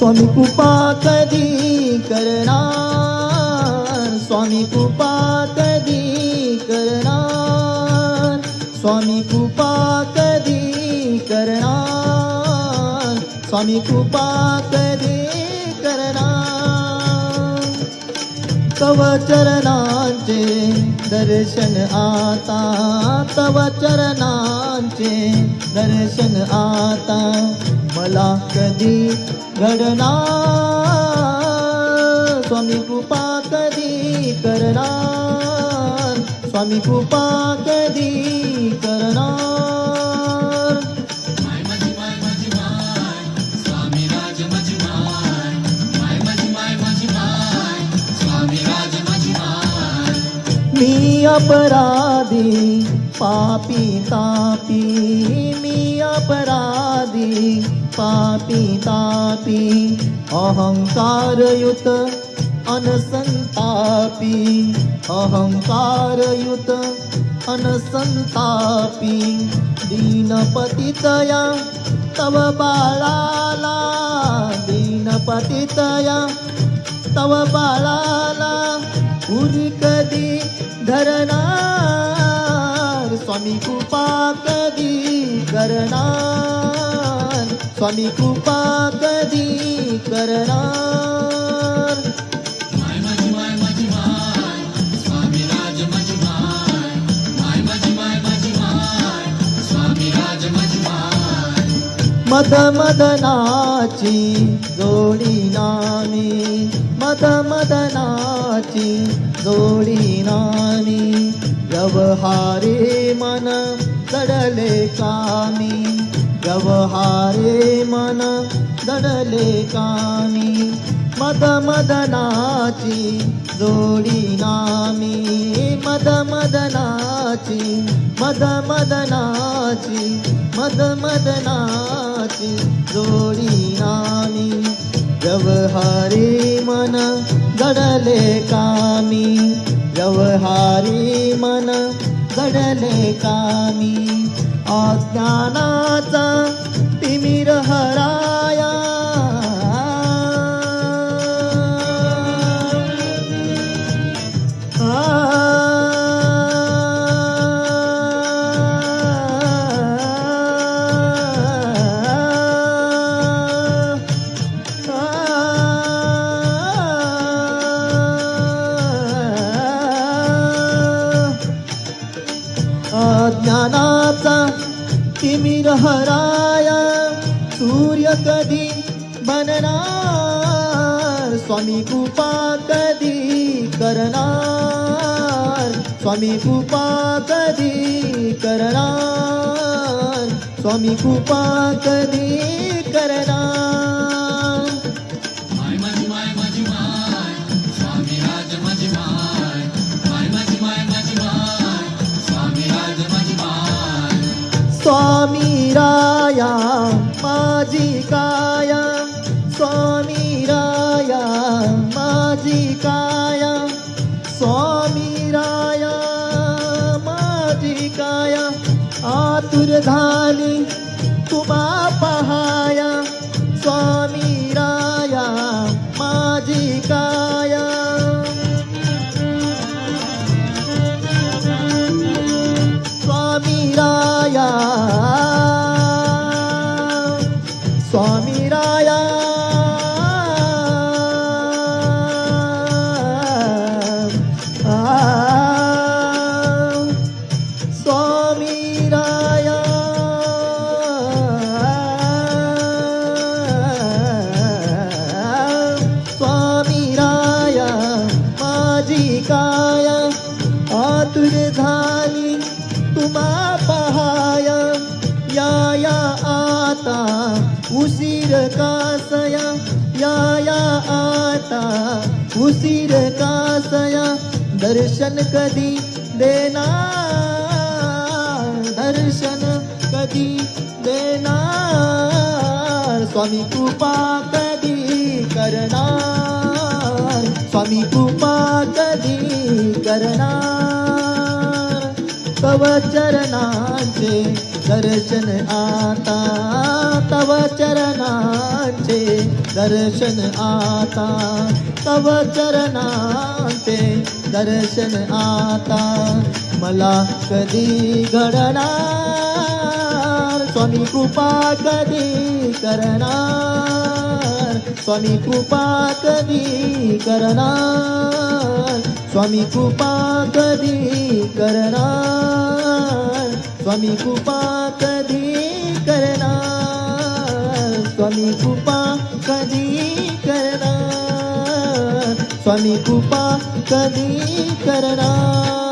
स्वामी कृपा कधी करणार, स्वामी कृपा कधी करणार, स्वामी कृपा कधी करणार, स्वामी कृपा कधी करणार. तव चरणांचे दर्शन आता, तव चरणांचे दर्शन आता मला कधी घडणार. स्वामी कृपा कधी करणार, स्वामी कृपा कधी करणार. मी अपराधी पापी तापी, मी अपराधी पापी तापी, अहंकारयुत अनसंतापी, अहंकारयुत अनसंतापी. दीनपतितया तव बाळाला, दीनपतितया तव बाळाला उरी कधी धरणार. स्वामी कृपा कधी करणार, स्वामी कृपा कधी करणार. मदमदनाची जोडी नामी, मदमदनाची जोडी नामी. व्यवहारे मन दडले कामी, व्यवहारे मन दडले कामी. मदमदनाची जोडी नामी, मदमदनाची, मदमदनाची, मदमदनाची जोडी नामी. व्यवहारी मन दडले कामी, व्यवहारी मन दडले कामी. अज्ञानाचा तिमिर हराया, ज्ञानाचा तिमिर हराया. सूर्य कधी बनणार, स्वामी कृपा कधी करणार, स्वामी कृपा कधी करणार, स्वामी कृपा कधी करणार. स्वामी राया माझी काया, स्वामी राया माझी काया, स्वामी राया माझी काया. आतुर झाली तुम्हा पहाया, स्वामी राया माझी काया. स्वामी राया, स्वामी राया, स्वामी राया. स्वामी राया माझी काया. आतुर झाली तुम्हा पहाया, या या आता उशीर कासया, या या आता उशीर कासया. दर्शन कधी देणार, दर्शन कधी देणार. स्वामी कृपा कधी करणार, स्वामी कृपा कधी करणार. तव चरणांचे दर्शन आता तव चरणांचे दर्शन आता तव चरणांचे दर्शन आता मला कधी घडणार स्वामी कृपा कधी करणार स्वामी कृपा कधी करणार स्वामी कृपा कधी करणार स्वामी कृपा कधी करणार स्वामी कृपा कधी करणार स्वामी कृपा कधी करणार